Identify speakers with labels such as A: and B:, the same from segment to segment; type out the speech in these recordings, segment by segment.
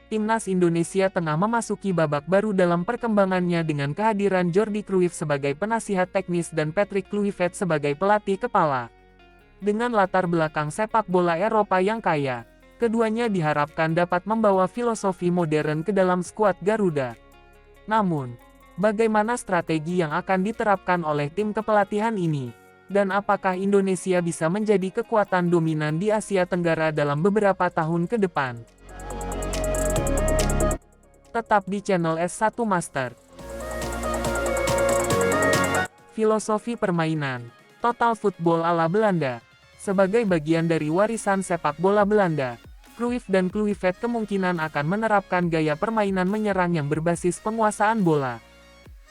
A: Timnas Indonesia tengah memasuki babak baru dalam perkembangannya dengan kehadiran Jordi Cruyff sebagai penasihat teknis dan Patrick Kluivert sebagai pelatih kepala. Dengan latar belakang sepak bola Eropa yang kaya, keduanya diharapkan dapat membawa filosofi modern ke dalam skuad Garuda. Namun, bagaimana strategi yang akan diterapkan oleh tim kepelatihan ini? Dan apakah Indonesia bisa menjadi kekuatan dominan di Asia Tenggara dalam beberapa tahun ke depan? Tetap di channel S1 Master. Filosofi permainan total football ala Belanda. Sebagai bagian dari warisan sepak bola Belanda, Cruyff dan Kluivert kemungkinan akan menerapkan gaya permainan menyerang yang berbasis penguasaan bola.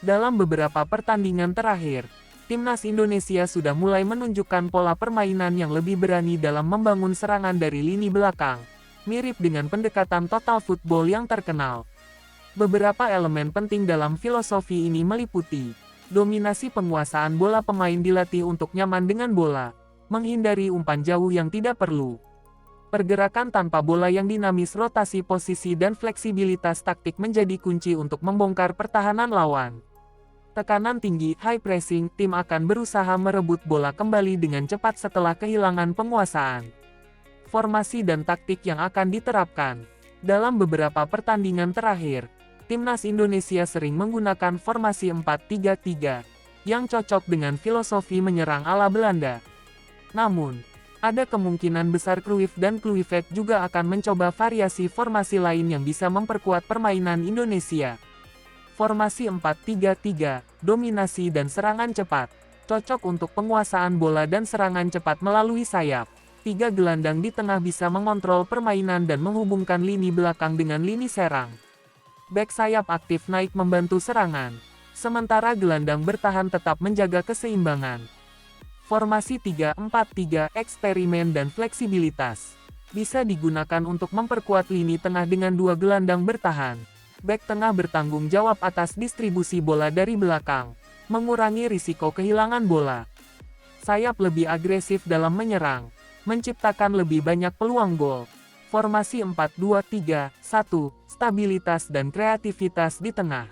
A: Dalam beberapa pertandingan terakhir, Timnas Indonesia sudah mulai menunjukkan pola permainan yang lebih berani dalam membangun serangan dari lini belakang, mirip dengan pendekatan total football yang terkenal. Beberapa elemen penting dalam filosofi ini meliputi dominasi penguasaan bola. Pemain dilatih untuk nyaman dengan bola, menghindari umpan jauh yang tidak perlu. Pergerakan tanpa bola yang dinamis, rotasi posisi dan fleksibilitas taktik menjadi kunci untuk membongkar pertahanan lawan. Tekanan tinggi, high pressing, tim akan berusaha merebut bola kembali dengan cepat setelah kehilangan penguasaan. Formasi dan taktik yang akan diterapkan. Dalam beberapa pertandingan terakhir, Timnas Indonesia sering menggunakan formasi 4-3-3, yang cocok dengan filosofi menyerang ala Belanda. Namun, ada kemungkinan besar Cruyff dan Kluivert juga akan mencoba variasi formasi lain yang bisa memperkuat permainan Indonesia. Formasi 4-3-3, dominasi dan serangan cepat, cocok untuk penguasaan bola dan serangan cepat melalui sayap. 3 gelandang di tengah bisa mengontrol permainan dan menghubungkan lini belakang dengan lini serang. Bek sayap aktif naik membantu serangan, sementara gelandang bertahan tetap menjaga keseimbangan. Formasi 3-4-3, eksperimen dan fleksibilitas, bisa digunakan untuk memperkuat lini tengah dengan 2 gelandang bertahan. Bek tengah bertanggung jawab atas distribusi bola dari belakang, mengurangi risiko kehilangan bola. Sayap lebih agresif dalam menyerang, menciptakan lebih banyak peluang gol. Formasi 4-2-3-1, stabilitas dan kreativitas di tengah.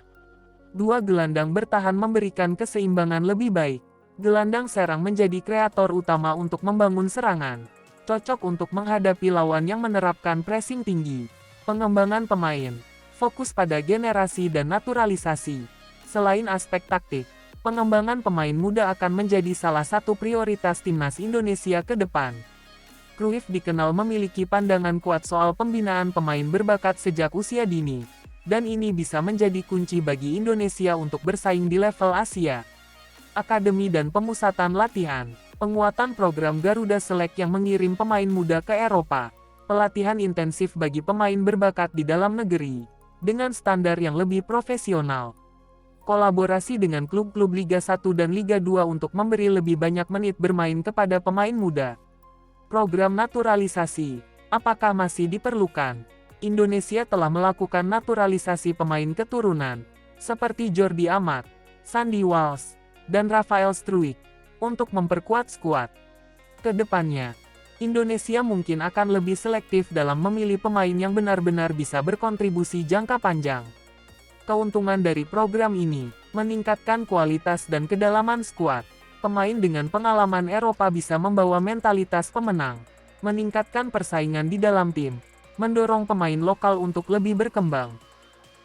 A: 2 gelandang bertahan memberikan keseimbangan lebih baik. Gelandang serang menjadi kreator utama untuk membangun serangan. Cocok untuk menghadapi lawan yang menerapkan pressing tinggi. Pengembangan pemain, fokus pada generasi dan naturalisasi. Selain aspek taktik, pengembangan pemain muda akan menjadi salah satu prioritas Timnas Indonesia ke depan. Cruyff dikenal memiliki pandangan kuat soal pembinaan pemain berbakat sejak usia dini, dan ini bisa menjadi kunci bagi Indonesia untuk bersaing di level Asia. Akademi dan pemusatan latihan, penguatan program Garuda Select yang mengirim pemain muda ke Eropa, pelatihan intensif bagi pemain berbakat di dalam negeri, dengan standar yang lebih profesional. Kolaborasi dengan klub-klub Liga 1 dan Liga 2 untuk memberi lebih banyak menit bermain kepada pemain muda. Program naturalisasi, apakah masih diperlukan? Indonesia telah melakukan naturalisasi pemain keturunan, seperti Jordi Amat, Sandy Walsh, dan Rafael Struijk, untuk memperkuat skuad. Kedepannya, Indonesia mungkin akan lebih selektif dalam memilih pemain yang benar-benar bisa berkontribusi jangka panjang. Keuntungan dari program ini, meningkatkan kualitas dan kedalaman skuad. Pemain dengan pengalaman Eropa bisa membawa mentalitas pemenang, meningkatkan persaingan di dalam tim, mendorong pemain lokal untuk lebih berkembang.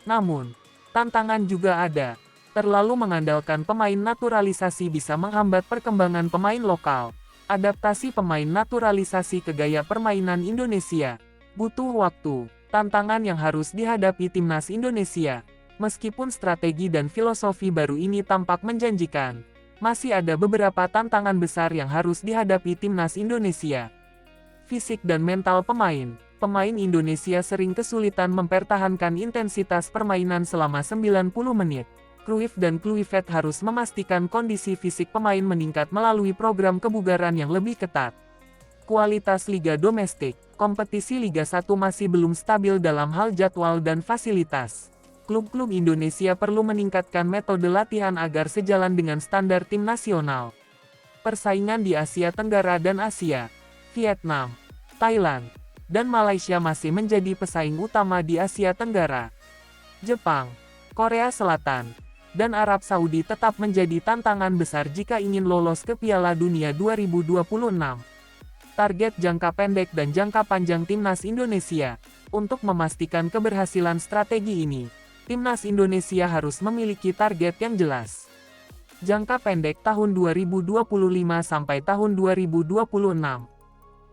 A: Namun, tantangan juga ada. Terlalu mengandalkan pemain naturalisasi bisa menghambat perkembangan pemain lokal. Adaptasi pemain naturalisasi ke gaya permainan Indonesia butuh waktu, tantangan yang harus dihadapi Timnas Indonesia. Meskipun strategi dan filosofi baru ini tampak menjanjikan, masih ada beberapa tantangan besar yang harus dihadapi Timnas Indonesia. Fisik dan mental pemain. Pemain Indonesia sering kesulitan mempertahankan intensitas permainan selama 90 menit. Cruyff dan Kluivert harus memastikan kondisi fisik pemain meningkat melalui program kebugaran yang lebih ketat. Kualitas Liga Domestik. Kompetisi Liga 1 masih belum stabil dalam hal jadwal dan fasilitas. Klub-klub Indonesia perlu meningkatkan metode latihan agar sejalan dengan standar tim nasional. Persaingan di Asia Tenggara dan Asia, Vietnam, Thailand, dan Malaysia masih menjadi pesaing utama di Asia Tenggara. Jepang, Korea Selatan, dan Arab Saudi tetap menjadi tantangan besar jika ingin lolos ke Piala Dunia 2026. Target jangka pendek dan jangka panjang Timnas Indonesia. Untuk memastikan keberhasilan strategi ini, Timnas Indonesia harus memiliki target yang jelas. Jangka pendek tahun 2025 sampai tahun 2026.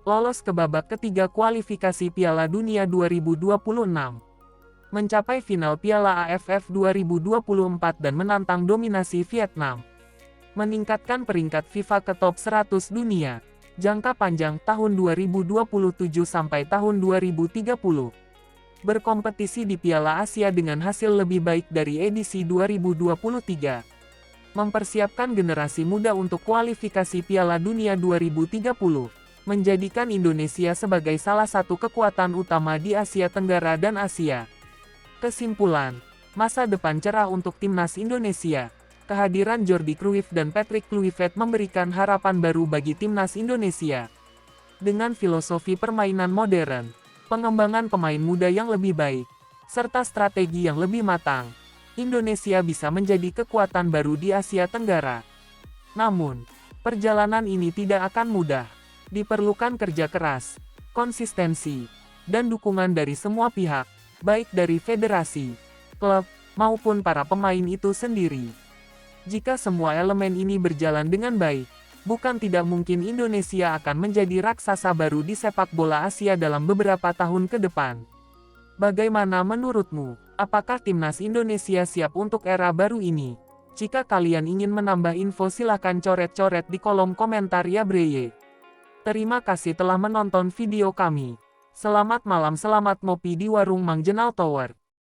A: Lolos ke babak ketiga kualifikasi Piala Dunia 2026. Mencapai final Piala AFF 2024 dan menantang dominasi Vietnam. Meningkatkan peringkat FIFA ke top 100 dunia. Jangka panjang tahun 2027 sampai tahun 2030. Berkompetisi di Piala Asia dengan hasil lebih baik dari edisi 2023. Mempersiapkan generasi muda untuk kualifikasi Piala Dunia 2030. Menjadikan Indonesia sebagai salah satu kekuatan utama di Asia Tenggara dan Asia. Kesimpulan, masa depan cerah untuk Timnas Indonesia. Kehadiran Jordi Cruyff dan Patrick Kluivert memberikan harapan baru bagi Timnas Indonesia. Dengan filosofi permainan modern, pengembangan pemain muda yang lebih baik, serta strategi yang lebih matang, Indonesia bisa menjadi kekuatan baru di Asia Tenggara. Namun, perjalanan ini tidak akan mudah. Diperlukan kerja keras, konsistensi, dan dukungan dari semua pihak, baik dari federasi, klub, maupun para pemain itu sendiri. Jika semua elemen ini berjalan dengan baik, bukan tidak mungkin Indonesia akan menjadi raksasa baru di sepak bola Asia dalam beberapa tahun ke depan. Bagaimana menurutmu? Apakah Timnas Indonesia siap untuk era baru ini? Jika kalian ingin menambah info silahkan coret-coret di kolom komentar ya breye. Terima kasih telah menonton video kami. Selamat malam, selamat ngopi di warung Mang Jenal Tower.